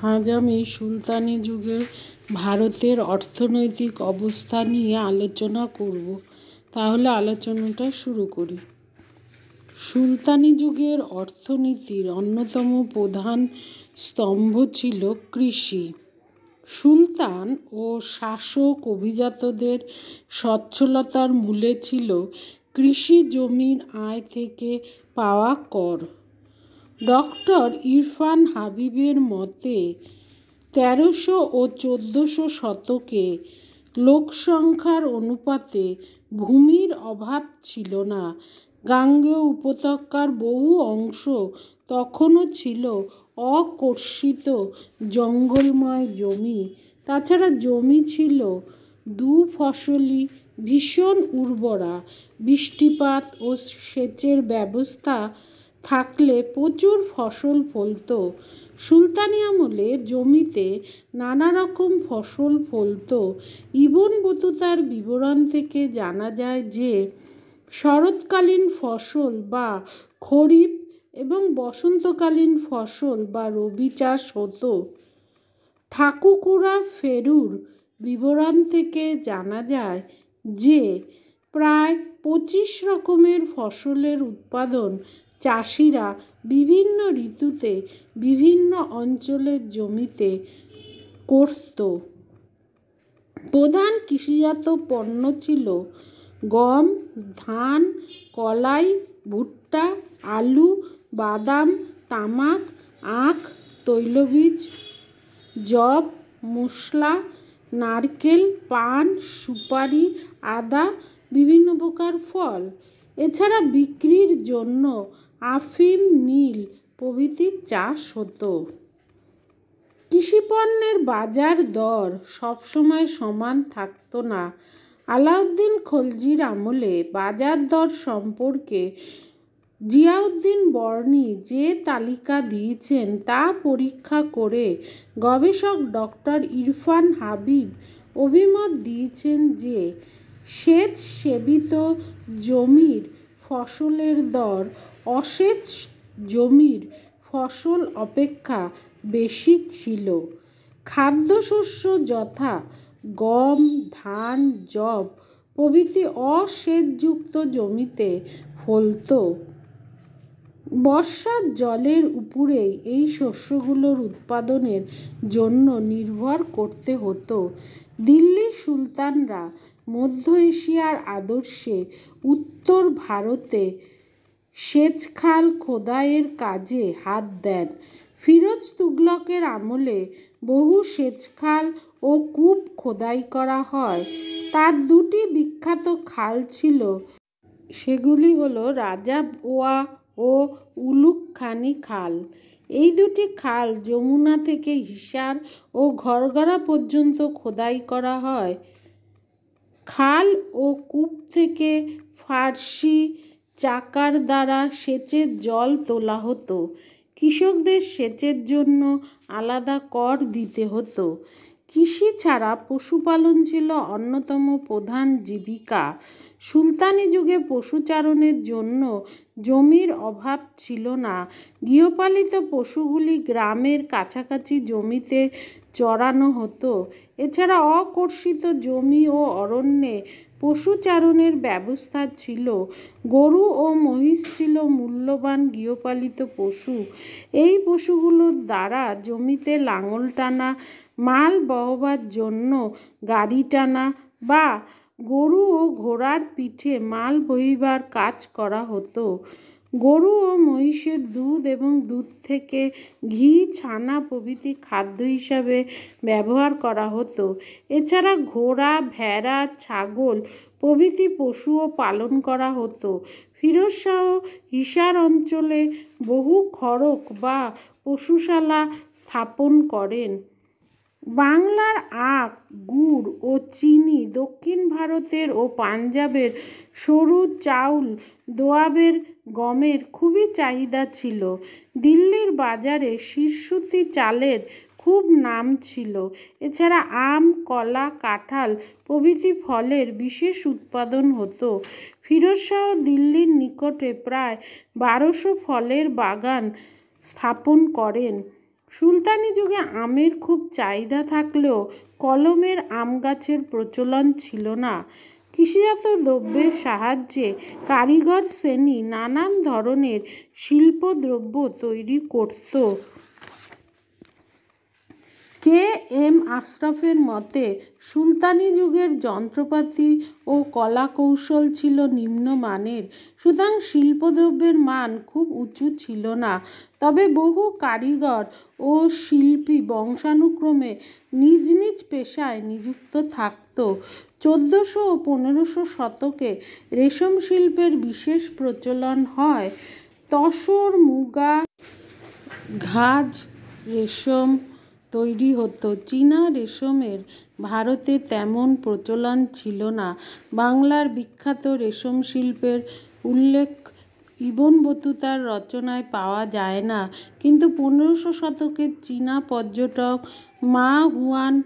আজ আমি সুলতানি যুগের ভারতের অর্থনৈতিক অবস্থা নিয়ে আলোচনা করব। তাহলে আলোচনাটা শুরু করি। সুলতানি যুগের অর্থনীতির অন্যতম প্রধান স্তম্ভ ছিল কৃষি। সুলতান ও শাসক অভিজাতদের সচ্ছলতার মূলে ছিল কৃষি জমির আয় থেকে পাওয়া কর। ডক্টর ইরফান হাবিবের মতে ১৩০০ ও ১৪০০ শতকে লোকসংখ্যার অনুপাতে ভূমির অভাব ছিল না। গাঙ্গেয় উপত্যকার বহু অংশ তখনও ছিল অকর্ষিত জঙ্গলময় জমি। তাছাড়া জমি ছিল দুফসলি, ভীষণ উর্বরা। বৃষ্টিপাত ও সেচের ব্যবস্থা থাকলে প্রচুর ফসল ফলত। সুলতানি আমলে জমিতে নানা রকম ফসল ফলত। ইবন বতুতার বিবরণ থেকে জানা যায় যে শরৎকালীন ফসল বা খরিফ এবং বসন্তকালীন ফসল বা রবি চাষ হতো। ঠাকুরকুড়া ফেরুর বিবরণ থেকে জানা যায় যে প্রায় ২৫ রকমের ফসলের উৎপাদন চাষিরা বিভিন্ন ঋতুতে বিভিন্ন অঞ্চলের জমিতে করত। প্রধান কৃষিজাত পণ্য ছিল গম, ধান, কলাই, ভুট্টা, আলু, বাদাম, তামাক, আখ, তৈলবীজ, যব, মশলা, নারকেল, পান, সুপারি, আদা, বিভিন্ন প্রকার ফল। এছাড়া বিক্রির জন্য আফিম, নীল প্রভৃতির চাষ হতো। কৃষিপণ্যের বাজার দর সবসময় সমান থাকত না। আলাউদ্দিন খলজির আমলে বাজার দর সম্পর্কে জিয়াউদ্দিন বর্ণী যে তালিকা দিয়েছেন তা পরীক্ষা করে গবেষক ডক্টর ইরফান হাবিব অভিমত দিয়েছেন যে সেচ সেবিত জমির ফসলের দর অসেচ জমির ফসল অপেক্ষা বেশি ছিল। খাদ্যশস্য যথা গম, ধান, যব প্রভৃতি অসেচযুক্ত জমিতে ফলত। বর্ষার জলের উপরেই এই শস্যগুলোর উৎপাদনের জন্য নির্ভর করতে হতো। দিল্লির সুলতানরা মধ্য এশিয়ার আদর্শে উত্তর ভারতে সেচখাল খোদাইয়ের কাজে হাত দেন। ফিরোজ তুগলকের আমলে বহু সেচখাল ও কূপ খোদাই করা হয়। তার দুটি বিখ্যাত খাল ছিল, সেগুলি হল রাজাবওয়া ও উলুগখানি খাল। এই দুটি খাল যমুনা থেকে হিসার ও ঘরঘরা পর্যন্ত খোদাই করা হয়। খাল ও কূপ থেকে ফার্সি চাকার দ্বারা সেচের জল তোলা হতো। কৃষকদের সেচের জন্য আলাদা কর দিতে হতো। কৃষি ছাড়া পশুপালন ছিল অন্যতম প্রধান জীবিকা। সুলতানি যুগে পশুচারণের জন্য জমির অভাব ছিল না। গৃহপালিত পশুগুলি গ্রামের কাছাকাছি জমিতে চরানো হতো। এছাড়া অকর্ষিত জমি ও অরণ্যে পশুচারণের ব্যবস্থা ছিল। গরু ও মহিষ ছিল মূল্যবান গৃহপালিত পশু। এই পশুগুলোর দ্বারা জমিতে লাঙল টানা, মাল বহবার জন্য গাড়ি টানা বা গরু ও ঘোড়ার পিঠে মাল বহিবার কাজ করা হতো। গরু ও মহিষের দুধ এবং দুধ থেকে ঘি, ছানা প্রভৃতি খাদ্য হিসাবে ব্যবহার করা হতো। এছাড়া ঘোড়া, ভেড়া, ছাগল প্রভৃতি পশুও পালন করা হতো। ফিরোজ শাহ হিসার অঞ্চলে বহু খড়ক বা পশুশালা স্থাপন করেন। বাংলার আখ, গুড় ও চিনি, দক্ষিণ ভারতের ও পাঞ্জাবের সরু চাউল, দোয়াবের গমের খুবই চাহিদা ছিল। দিল্লির বাজারে শিরশুতি চালের খুব নাম ছিল। এছাড়া আম, কলা, কাঁঠাল প্রভৃতি ফলের বিশেষ উৎপাদন হতো। ফিরোজ শাহ দিল্লির নিকটে প্রায় ১২০০ ফলের বাগান স্থাপন করেন। সুলতানি যুগে আমের খুব চাহিদা থাকলেও কলমের আম গাছের প্রচলন ছিল না। কৃষিজাত দ্রব্যের সাহায্যে কারিগর শ্রেণী নানান ধরনের শিল্পদ্রব্য তৈরি করত। কে এম আশরাফের মতে সুলতানি যুগের যন্ত্রপাতি ও কলাকৌশল ছিল নিম্নমানের, সুতরাং শিল্পদ্রব্যের মান খুব উঁচু ছিল না। তবে বহু কারিগর ও শিল্পী বংশানুক্রমে নিজ নিজ পেশায় নিযুক্ত থাকত। 1400 ও 1500 শতকে রেশম শিল্পের বিশেষ প্রচলন হয়। তসর, মুগা, ঘাজ রেশম তৈরি হতো। চীনা রেশমের ভারতে তেমন প্রচলন ছিল না। বাংলার বিখ্যাত রেশম শিল্পের উল্লেখ ইবন বতুতার রচনায় পাওয়া যায় না, কিন্তু 1500 শতকের চীনা পর্যটক মা হুয়ান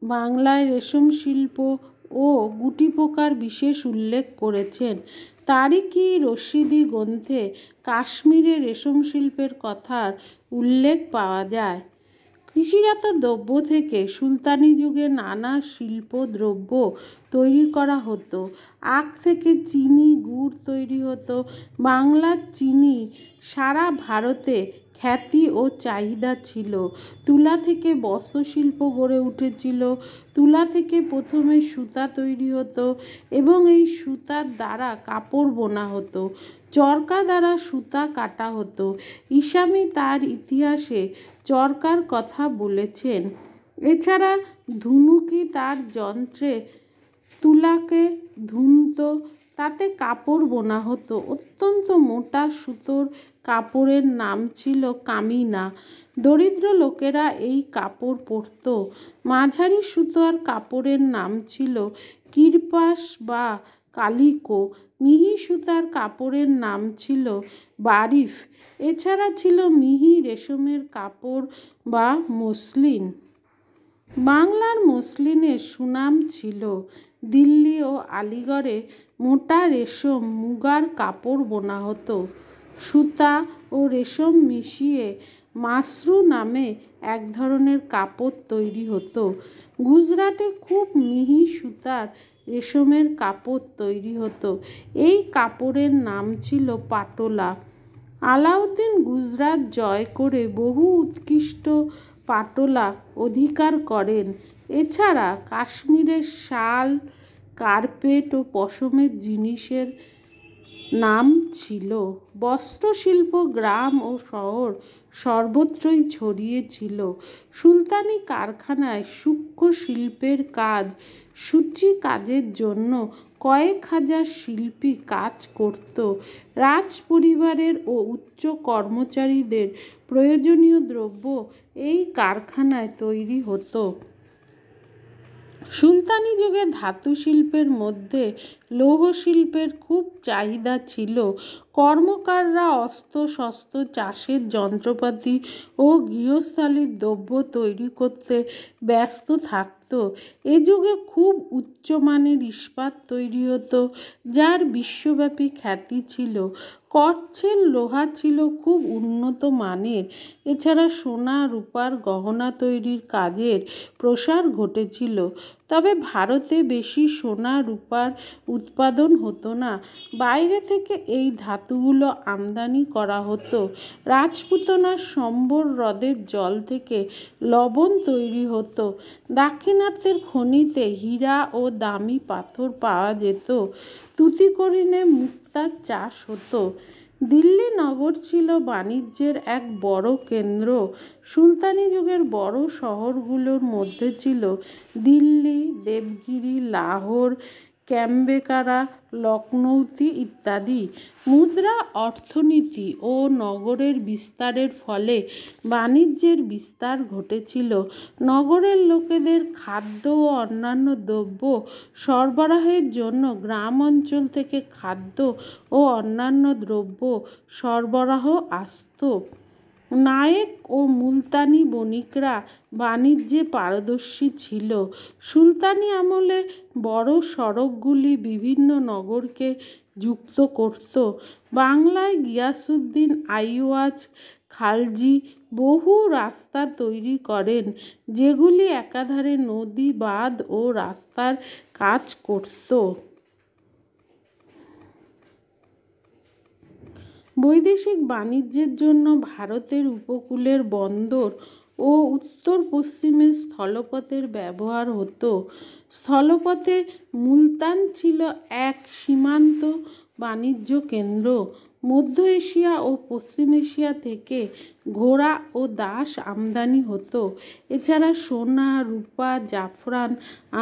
বাংলায় রেশম শিল্প ও গুটিপোকার বিশেষ উল্লেখ করেছেন। তারিখ-ই-রশিদি গ্রন্থে কাশ্মীরে রেশম শিল্পের কথার উল্লেখ পাওয়া যায়। কৃষিজাত দ্রব্য থেকে সুলতানি যুগে নানা শিল্পদ্রব্য তৈরি করা হতো। আখ থেকে চিনি, গুড় তৈরি হতো। বাংলার চিনি সারা ভারতে খ্যাতি ও চাহিদা ছিল। তুলা থেকে বস্ত্রশিল্প গড়ে উঠেছিল। তুলা থেকে প্রথমে সুতা তৈরি হতো এবং এই সুতার দ্বারা কাপড় বোনা হতো। চরকা দ্বারা সুতা কাটা হতো। ইসামি তার ইতিহাসে চরকার কথা বলেছেন। এছাড়া ধুনুকি তার যন্ত্রে তুলাকে ধুনত, তাতে কাপড় বোনা হতো। অত্যন্ত মোটা সুতোর কাপড়ের নাম ছিল কামিনা। দরিদ্র লোকেরা এই কাপড় পরত। মাঝারি সুতোর কাপড়ের নাম ছিল কিরপাস বা কালিকো। মিহি সুতার কাপড়ের নাম ছিল বারিফ। এছাড়া ছিল মিহি রেশমের কাপড় বা মসলিন। বাংলার মসলিনের সুনাম ছিল। দিল্লি ও আলিগড়ে মোটা রেশম মুগার কাপড় বোনা হতো। সুতা ও রেশম মিশিয়ে মাসরু নামে এক ধরনের কাপড় তৈরি হতো। গুজরাটে খুব মিহি সুতার রেশমের কাপড় তৈরি হতো। এই কাপড়ের নাম ছিল পাটোলা। আলাউদ্দিন গুজরাট জয় করে বহু উৎকৃষ্ট পাটোলা অধিকার করেন। এছাড়া কাশ্মীরের শাল, কার্পেট ও পশমের জিনিসের নাম ছিল। বস্ত্রশিল্প গ্রাম ও শহর সর্বত্রই ছড়িয়ে ছিল। সুলতানি কারখানায় সূক্ষ্ম শিল্পের কাজ, সূচি কাজের জন্য কয়েক হাজার শিল্পী কাজ করত। রাজ পরিবারের ও উচ্চ কর্মচারীদের প্রয়োজনীয় দ্রব্য এই কারখানায় তৈরি হতো। সুলতানি যুগে ধাতু শিল্পের মধ্যে লৌহ শিল্পের খুব চাহিদা ছিল। কর্মকাররা অস্ত্র শস্ত্র, চাষের যন্ত্রপাতি ও গৃহস্থালির দ্রব্য তৈরি করতে ব্যস্ত থাকত। এ যুগে খুব উচ্চমানের ইস্পাত তৈরি হতো, যার বিশ্বব্যাপী খ্যাতি ছিল। কচ্ছের লোহা ছিল খুব উন্নত মানের। এছাড়া সোনা রূপার গহনা তৈরির কাজের প্রসার ঘটেছিল। তবে ভারতে বেশি সোনা রূপার উৎপাদন হতো না। বাইরে থেকে এই ধাতুগুলো আমদানি করা হতো। রাজপুতানার সম্বর হ্রদের জল থেকে লবণ তৈরি হতো। দাক্ষিণাত্যের খনিতে হীরা ও দামি পাথর পাওয়া যেত। তুতিকোরিনে মুক্তার চাষ হতো। দিল্লি নগর ছিল বাণিজ্যের এক বড় কেন্দ্র। সুলতানি যুগের বড় শহরগুলোর মধ্যে ছিল দিল্লি, দেবগিরি, লাহোর, ক্যানবেরা, লখনৌতি ইত্যাদি। মুদ্রা, অর্থনীতি ও নগরের বিস্তারের ফলে বাণিজ্যের বিস্তার ঘটেছিল। নগরের লোকেদের খাদ্য ও অন্যান্য দ্রব্য সরবরাহের জন্য গ্রাম অঞ্চল থেকে খাদ্য ও অন্যান্য দ্রব্য সরবরাহ আসত। নায়েক ও মুলতানি বণিকরা বাণিজ্যে পারদর্শী ছিল। সুলতানি আমলে বড় সড়কগুলি বিভিন্ন নগরকে যুক্ত করত। বাংলায় গিয়াসউদ্দিন আইওয়াজ খালজি বহু রাস্তা তৈরি করেন, যেগুলি একাধারে নদী, বাঁধ ও রাস্তার কাজ করত। বৈদেশিক বাণিজ্যের জন্য ভারতের উপকূলের বন্দর ও উত্তর পশ্চিমে স্থলপথের ব্যবহার হতো। স্থলপথে মুলতান ছিল এক সীমান্ত বাণিজ্য কেন্দ্র। মধ্য এশিয়া ও পশ্চিম এশিয়া থেকে ঘোড়া ও দাস আমদানি হতো। এছাড়া সোনা, রূপা, জাফরান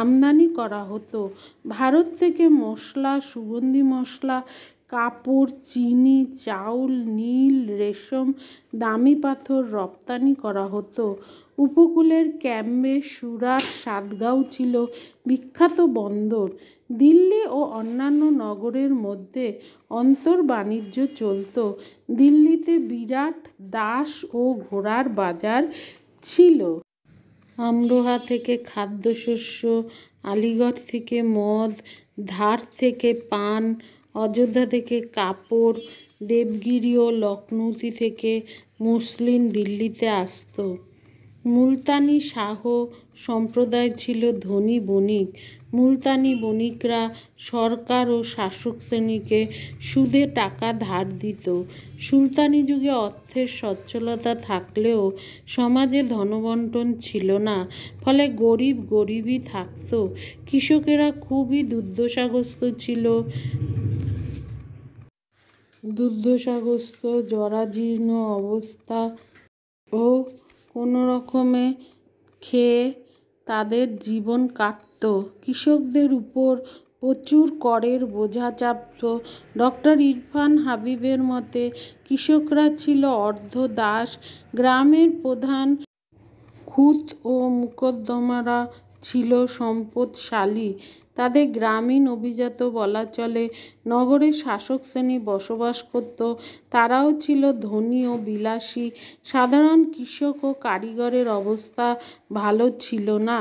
আমদানি করা হতো। ভারত থেকে মশলা, সুগন্ধি মশলা, কাপড়, চিনি, চাউল, নীল, রেশম, দামি পাথর রপ্তানি করা হতো। উপকূলের ক্যাম্বে, সুরাট, সাতগাঁও ছিল বিখ্যাত বন্দর। দিল্লি ও অন্যান্য নগরের মধ্যে অন্তর বাণিজ্য চলত। দিল্লিতে বিরাট দাস ও ঘোড়ার বাজার ছিল। আমরোহা থেকে খাদ্যশস্য, আলিগড় থেকে মদ, ধার থেকে পান, অযোধ্যা থেকে কাপড়, দেবগিরি ও লখনৌতি থেকে মসলিন দিল্লিতে আসত। মুলতানি শাহ সম্প্রদায় ছিল ধনী বণিক। মুলতানি বণিকরা সরকার ও শাসক শ্রেণীকে সুদে টাকা ধার দিত। সুলতানি যুগে অর্থের সচ্ছলতা থাকলেও সমাজে ধনবন্টন ছিল না, ফলে গরিব গরিবই থাকত। কৃষকেরা খুবই দুর্দশাগ্রস্ত ছিল। জরাজীর্ণ অবস্থা ও কোনো রকমে খেয়ে তাদের জীবন কাটত। কৃষকদের উপর প্রচুর করের বোঝা চাপত। ডক্টর ইরফান হাবিবের মতে কৃষকরা ছিল অর্ধ দাস। গ্রামের প্রধান খুঁত ও মুকদ্দমারা ছিল সম্পদশালী। তাদের গ্রামীণ অভিজাত বলা চলে। নগরে শাসক শ্রেণী বসবাস করত, তারাও ছিল ধনী ও বিলাসী। সাধারণ কৃষক ও কারিগরের অবস্থা ভালো ছিল না।